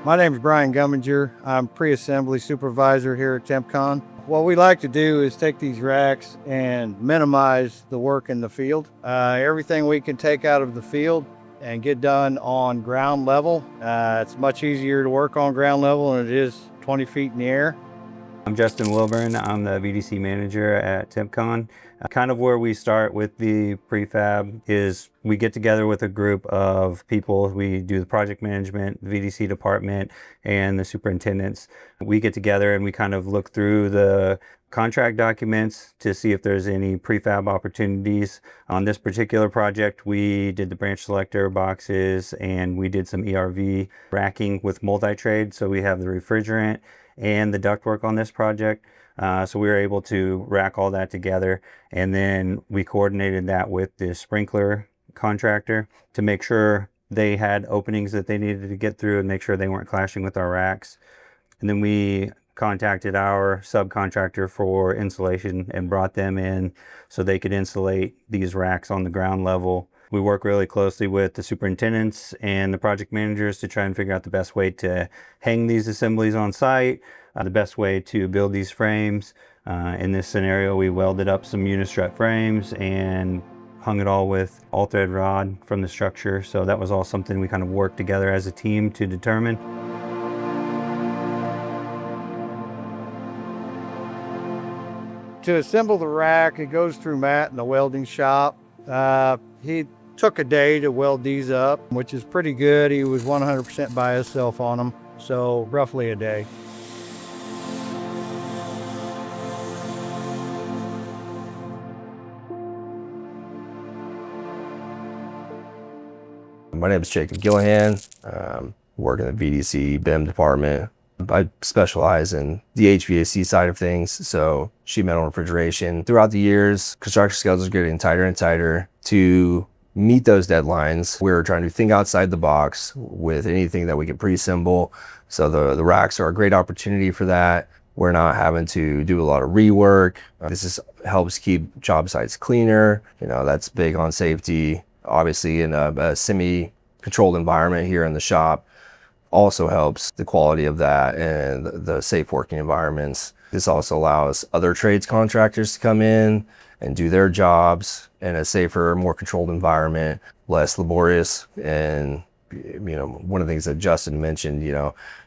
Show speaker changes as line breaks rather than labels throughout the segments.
My name is Brian Gumminger. I'm pre-assembly supervisor here at Temp-Con. What we like to do is take these racks and minimize the work in the field. Everything we can take out of the field and get done on ground level. It's much easier to work on ground level than it is 20 feet in the air.
I'm Justin Wilburn. I'm the VDC manager at Temp-Con. Kind of where we start with the prefab is we get together with a group of people. We do the project management, the VDC department, and the superintendents. We get together and we kind of look through the contract documents to see if there's any prefab opportunities. On this particular project, we did the branch selector boxes and we did some ERV racking with multi-trade. So we have the refrigerant and the ductwork on this project. So we were able to rack all that together, and then we coordinated that with the sprinkler contractor to make sure they had openings that they needed to get through and make sure they weren't clashing with our racks. And then we contacted our subcontractor for insulation and brought them in so they could insulate these racks on the ground level. We work really closely with the superintendents and the project managers to try and figure out the best way to hang these assemblies on site, the best way to build these frames. In this scenario, we welded up some unistrut frames and hung it all with all-thread rod from the structure. So that was all something we kind of worked together as a team to determine.
To assemble the rack, it goes through Matt in the welding shop. He took a day to weld these up, which is pretty good. He was 100% by himself on them, so roughly a day.
My name is Jacob Gillihan. Work in the VDC BIM department. I specialize in the HVAC side of things, so sheet metal refrigeration. Throughout the years, construction schedules are getting tighter and tighter. To meet those deadlines, we're trying to think outside the box with anything that we can pre-assemble. So the racks are a great opportunity for that. We're not having to do a lot of rework. This helps keep job sites cleaner. That's big on safety. Obviously, in a semi-controlled environment here in the shop, also helps the quality of that and the safe working environments. This also allows other trades contractors to come in and do their jobs in a safer, more controlled environment, less laborious. And one of the things that Justin mentioned,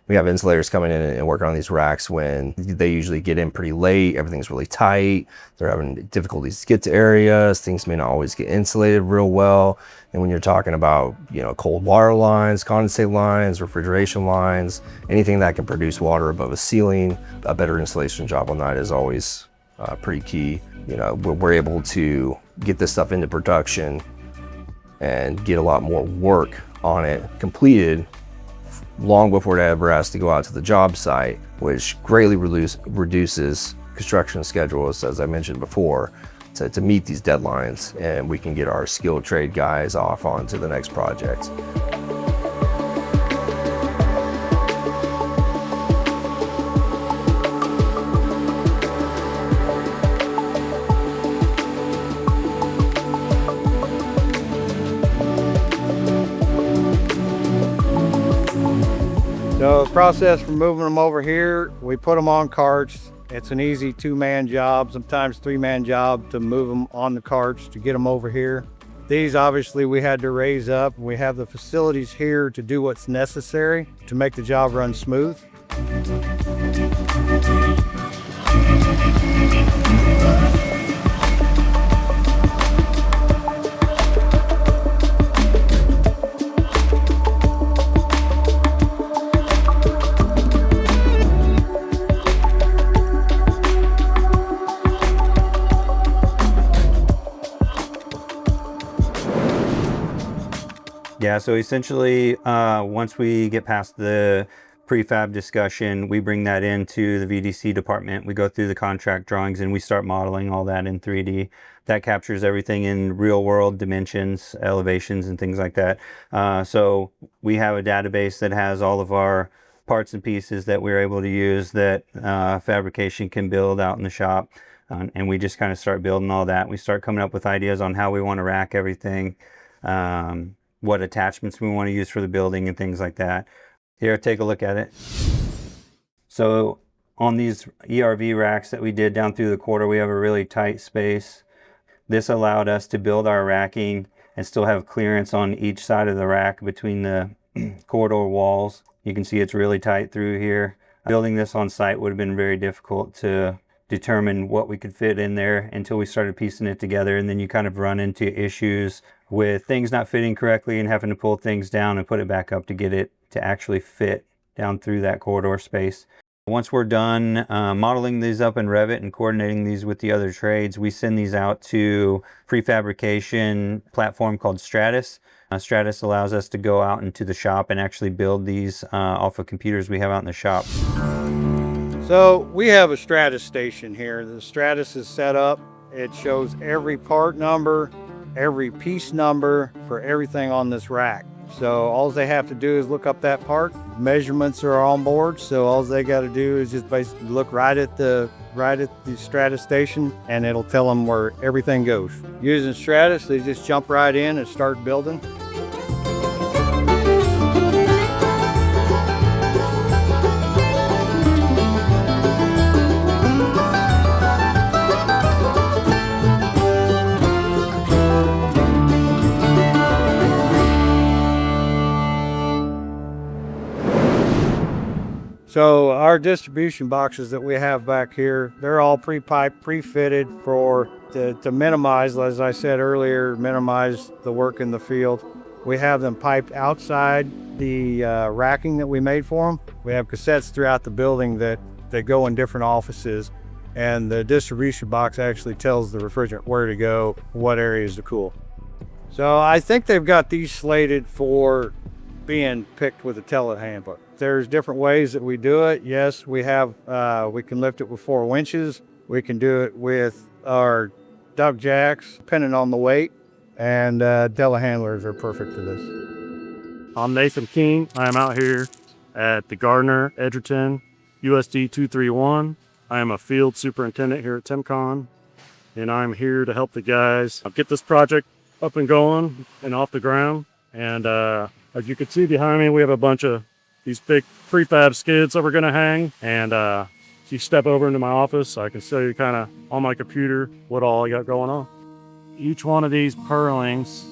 we have insulators coming in and working on these racks when they usually get in pretty late. Everything's really tight. They're having difficulties to get to areas. Things may not always get insulated real well. And when you're talking about, cold water lines, condensate lines, refrigeration lines, anything that can produce water above a ceiling, a better installation job on that is always pretty key. We're able to get this stuff into production and get a lot more work on it completed long before it ever has to go out to the job site, which greatly reduces construction schedules, as I mentioned before, to meet these deadlines, and we can get our skilled trade guys off onto the next project.
So the process for moving them over here, we put them on carts. It's an easy 2-man job, sometimes 3-man job to move them on the carts to get them over here. These obviously we had to raise up. We have the facilities here to do what's necessary to make the job run smooth.
Yeah, so essentially, once we get past the prefab discussion, we bring that into the VDC department. We go through the contract drawings and we start modeling all that in 3D. That captures everything in real world dimensions, elevations, and things like that. So we have a database that has all of our parts and pieces that we're able to use that fabrication can build out in the shop. And we just kind of start building all that. We start coming up with ideas on how we want to rack everything. What attachments we want to use for the building and things like that. Here, take a look at it. So on these ERV racks that we did down through the quarter, we have a really tight space. This allowed us to build our racking and still have clearance on each side of the rack between the corridor walls. You can see it's really tight through here. Building this on site would have been very difficult to determine what we could fit in there until we started piecing it together, and then you kind of run into issues with things not fitting correctly and having to pull things down and put it back up to get it to actually fit down through that corridor space. Once we're done modeling these up in Revit and coordinating these with the other trades, we send these out to prefabrication platform called Stratus. Stratus allows us to go out into the shop and actually build these off of computers we have out in the shop.
So we have a Stratus station here. The Stratus is set up. It shows every part number, every piece number for everything on this rack. So all they have to do is look up that part. Measurements are on board, so all they got to do is just basically look right at the Stratus station, and it'll tell them where everything goes. Using Stratus, they just jump right in and start building. So our distribution boxes that we have back here, they're all pre-piped, pre-fitted to minimize, as I said earlier, minimize the work in the field. We have them piped outside the racking that we made for them. We have cassettes throughout the building that go in different offices, and the distribution box actually tells the refrigerant where to go, what areas to cool. So I think they've got these slated for being picked with a telehandler. There's different ways that we do it. Yes, we have, we can lift it with 4 winches. We can do it with our duck jacks, depending on the weight, and telehandlers are perfect for this.
I'm Nathan King. I am out here at the Gardner Edgerton USD 231. I am a field superintendent here at Temp-Con, and I'm here to help the guys get this project up and going and off the ground. And as you can see behind me, we have a bunch of these big prefab skids that we're gonna hang. And if you step over into my office, I can show you kind of on my computer what all I got going on. Each one of these purlings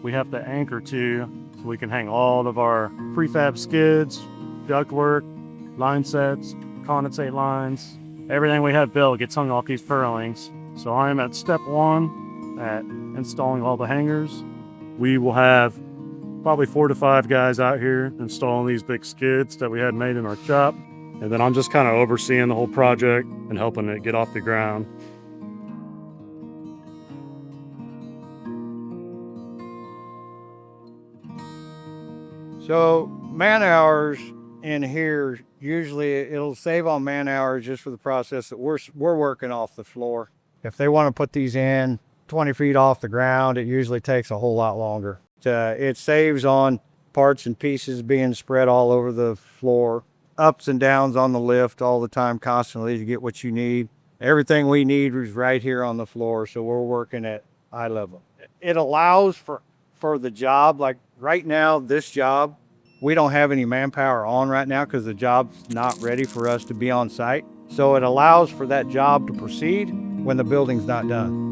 we have to anchor to, so we can hang all of our prefab skids, ductwork, line sets, condensate lines. Everything we have built gets hung off these purlings. So I am at step 1 at installing all the hangers. We will have probably 4 to 5 guys out here installing these big skids that we had made in our shop. And then I'm just kind of overseeing the whole project and helping it get off the ground.
So man hours in here, usually it'll save on man hours just for the process that we're working off the floor. If they want to put these in 20 feet off the ground, it usually takes a whole lot longer. It saves on parts and pieces being spread all over the floor, ups and downs on the lift all the time, constantly, to get what you need. Everything we need is right here on the floor, so we're working at eye level. It allows for the job, like right now, this job, we don't have any manpower on right now because the job's not ready for us to be on site. So it allows for that job to proceed when the building's not done.